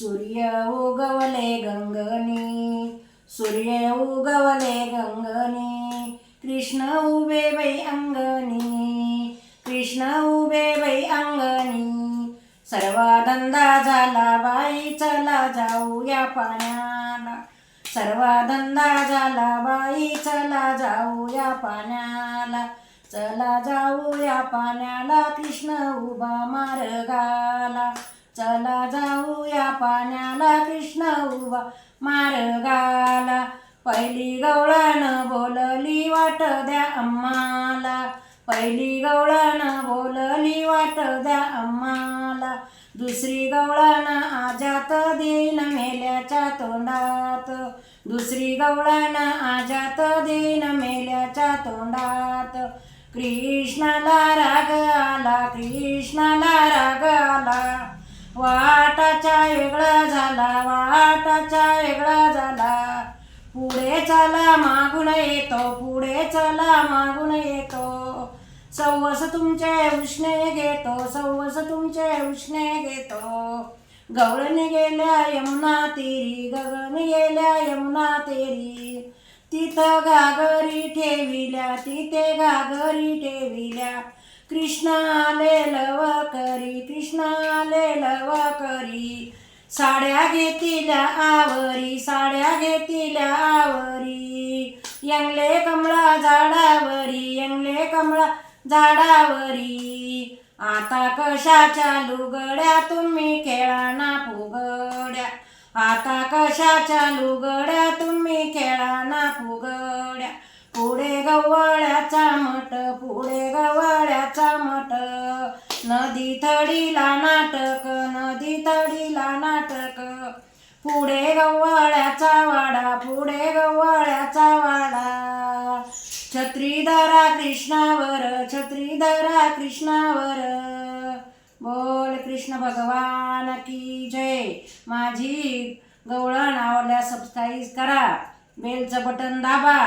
सूर्य उगवले गंगनी, सूर्य उगवले गंगनी, कृष्ण उभे बाई अंगणी, कृष्ण उभे बाई अंगणी. सर्वा धंदा झाला बाई चला जाऊया पाण्याला, सर्वा धंदा झाला बाई चला जाऊया पाण्याला, चला जाऊया पाण्याला कृष्ण उभा मार्गाला, चला जाऊया पाण्याला कृष्ण उभा मार्गाला. पहिली गवळण बोलली वाट द्या आम्हाला, पहिली गवळण बोलली वाट द्या आम्हाला, दुसरी गवळण आजात देईन मेल्याच्या तोंडात, दुसरी गवळण आजात देईन मेल्याच्या तोंडात. कृष्णाला राग आला, कृष्णाला राग आला, वाटाचा वेगळा झाला, वाटाचा वेगळा झाला. पुढे चला मागून येतो, पुढे चला मागून येतो, सव्वस तुमचे उष्णे घेतो, सव्वस तुमचे उष्णे घेतो. गवळण गेल्या यमुना तेरी, गगन गेल्या यमुना तेरी, तिथं घागरी ठेविल्या, तिथे घागरी ठेविल्या. कृष्ण आले लवकरी, कृष्ण आले लवकरी, साड्या घेतिल्या आवरी, साड्या घेतिल्या आवरी. यंगले कमळा झाडावरी, यंगले कमळा झाडावरी. आता कशाच्या लुगड्या तुम्ही खेळा ना फुगड्या, आता कशाच्या लुगड्या तुम्ही खेळा ना फुगड्या. पुढे गवळ्याचा मठ, पुढे गवळ्याचा मठ, नदी थडीला नाटक, नदी थडीला नाटक. पुढे गवळ्याचा वाडा, पुढे गवळ्याचा वाडा. छत्रीधरा कृष्णावर, छत्रीधरा कृष्णावर. बोल कृष्ण भगवान की जय. माझी गवळण आवडल्यास सबस्क्राईब करा, बेलचं बटन दाबा.